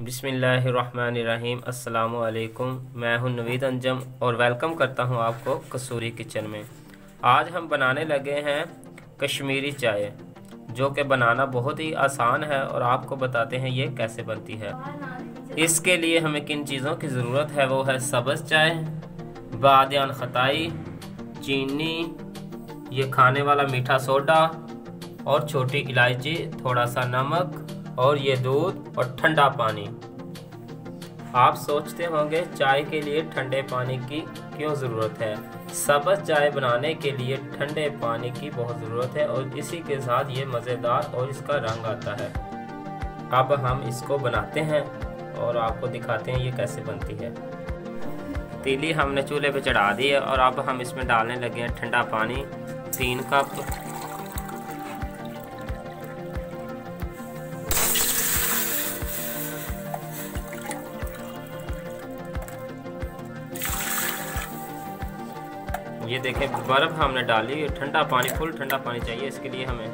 बिस्मिल्लाहिर्रहमानिर्रहीम। अस्सलामु अलैकुम। मैं हूं नवीद अंजम और वेलकम करता हूं आपको कसूरी किचन में। आज हम बनाने लगे हैं कश्मीरी चाय, जो कि बनाना बहुत ही आसान है और आपको बताते हैं ये कैसे बनती है। इसके लिए हमें किन चीज़ों की ज़रूरत है वो है सब्ज़ चाय, बादियान खताई, चीनी, ये खाने वाला मीठा सोडा और छोटी इलायची, थोड़ा सा नमक और ये दूध और ठंडा पानी। आप सोचते होंगे चाय के लिए ठंडे पानी की क्यों ज़रूरत है। सब्ज़ चाय बनाने के लिए ठंडे पानी की बहुत ज़रूरत है और इसी के साथ ये मज़ेदार और इसका रंग आता है। अब हम इसको बनाते हैं और आपको दिखाते हैं ये कैसे बनती है। तीली हमने चूल्हे पे चढ़ा दी है और अब हम इसमें डालने लगे हैं ठंडा पानी 3 कप। ये देखें बर्फ़ हमने डाली, ठंडा पानी, फुल ठंडा पानी चाहिए इसके लिए हमें।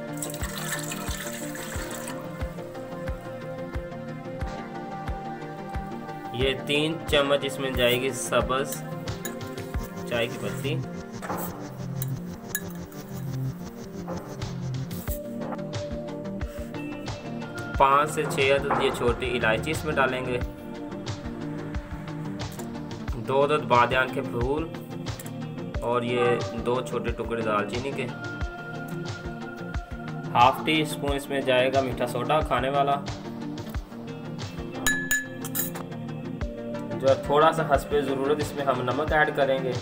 ये 3 चम्मच इसमें जाएगी सब्ज़ चाय की पत्ती, 5 से 6 अदद ये छोटी इलायची इसमें डालेंगे, 2 अदद बादियान के फूल और ये 2 छोटे टुकड़े दालचीनी के। ½ टी स्पून इसमें जाएगा मीठा सोडा खाने वाला, जो थोड़ा सा हस्बे ज़रूरत इसमें हम नमक ऐड करेंगे।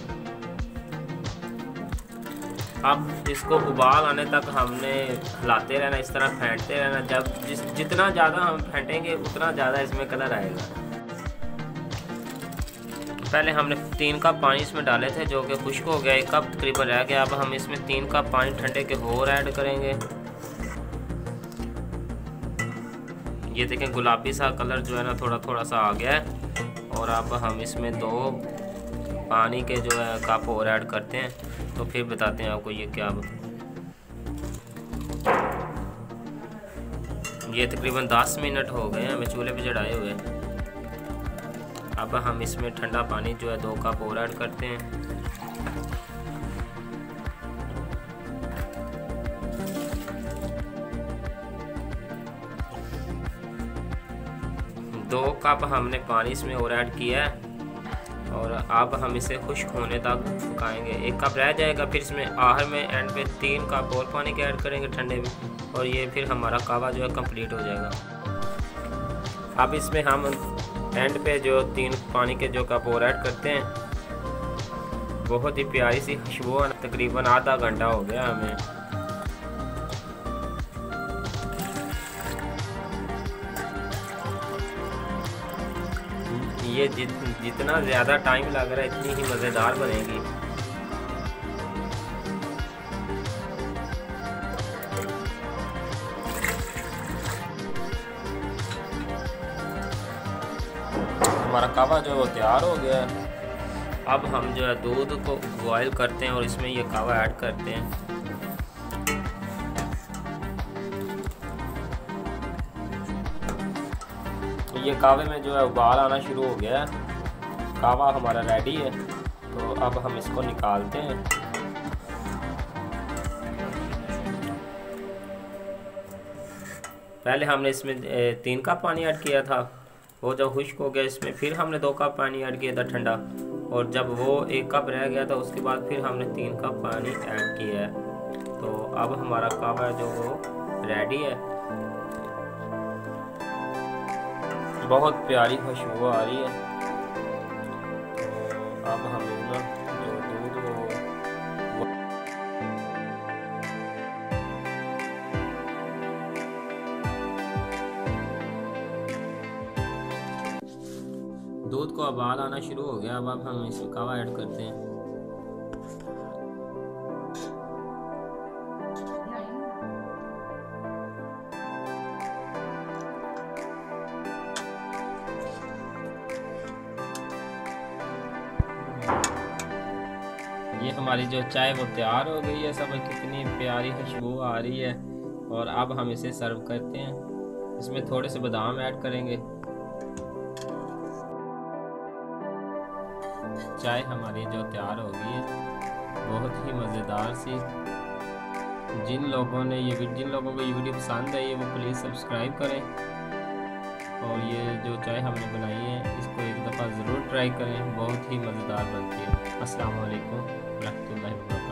अब इसको उबाल आने तक हमने हिलाते रहना, इस तरह फेंटते रहना। जब जितना ज़्यादा हम फेंटेंगे उतना ज़्यादा इसमें कलर आएगा। पहले हमने 3 कप पानी इसमें डाले थे जो कि खुश्क हो गया, 1 कप तकरीबन रह गया। अब हम इसमें 3 कप पानी ठंडे के और ऐड करेंगे। ये देखें गुलाबी सा कलर जो है ना थोड़ा थोड़ा सा आ गया है। और अब हम इसमें 2 पानी के जो है कप और ऐड करते हैं, तो फिर बताते हैं आपको ये क्या। ये तकरीबन 10 मिनट हो गए हैं हमें चूल्हे पे चढ़ाए हुए। अब हम इसमें ठंडा पानी जो है 2 कप और ऐड करते हैं। दो कप हमने पानी इसमें और ऐड किया है और अब हम इसे खुश्क होने तक पकाएंगे। 1 कप रह जाएगा, फिर इसमें आखिर में एंड पे 3 कप और पानी के ऐड करेंगे ठंडे में, और ये फिर हमारा कहवा जो है कंप्लीट हो जाएगा। अब इसमें हम एंड पे जो 3 पानी के जो कप और ऐड करते हैं। बहुत ही प्यारी सी खुशबू, तकरीबन आधा घंटा हो गया हमें। ये जितना ज़्यादा टाइम लग रहा है इतनी ही मज़ेदार बनेगी। हमारा कहवा जो है वो तैयार हो गया है। अब हम जो है दूध को बॉयल करते हैं और इसमें ये कहवा ऐड करते हैं। ये कहवे में जो है उबाल आना शुरू हो गया है, कहवा हमारा रेडी है। तो अब हम इसको निकालते हैं। पहले हमने इसमें 3 कप पानी ऐड किया था, वो जब खुश्क हो गया इसमें फिर हमने 2 कप पानी ऐड किया था ठंडा, और जब वो 1 कप रह गया था उसके बाद फिर हमने 3 कप पानी ऐड किया है। तो अब हमारा कहवा जो वो रेडी है। बहुत प्यारी खुशबू आ रही है। अब हम जो दूध को उबाल आना शुरू हो गया। अब हम इसमें कहवा ऐड करते हैं। ये हमारी जो चाय वो तैयार हो गई है। सब कितनी प्यारी खुशबू आ रही है। और अब हम इसे सर्व करते हैं। इसमें थोड़े से बादाम ऐड करेंगे। चाय हमारी जो तैयार हो गई है, बहुत ही मज़ेदार सी। जिन लोगों को ये वीडियो पसंद आई है वो प्लीज़ सब्सक्राइब करें, और ये जो चाय हमने बनाई है इसको एक दफ़ा ज़रूर ट्राई करें, बहुत ही मज़ेदार बनती है। अस्सलाम वालेकुम रहमतुल्लाहि व बरकातहू।